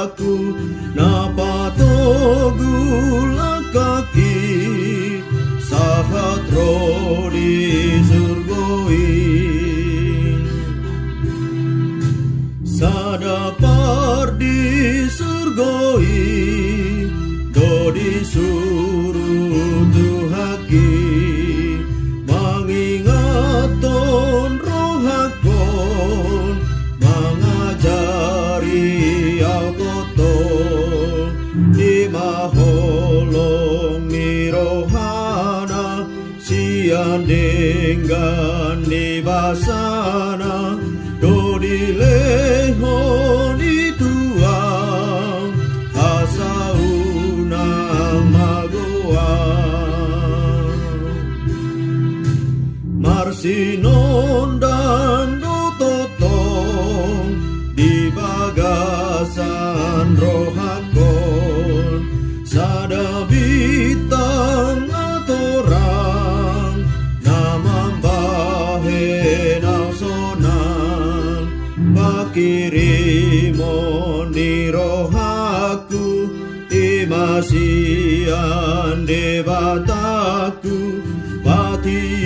aku napato gula kaki sahat roh di surgoin sadapar di surgoi do disuruh Tuhaki mengingaton rohakon mengajari alkoton di maholong mirohana sian dengan di basana do dilehon ituang asauna magoa marsinon dan dototong di bagasan rohakon sadabitang atorang namambahen ausonan pakirimon ni rohaku imasian debataku pati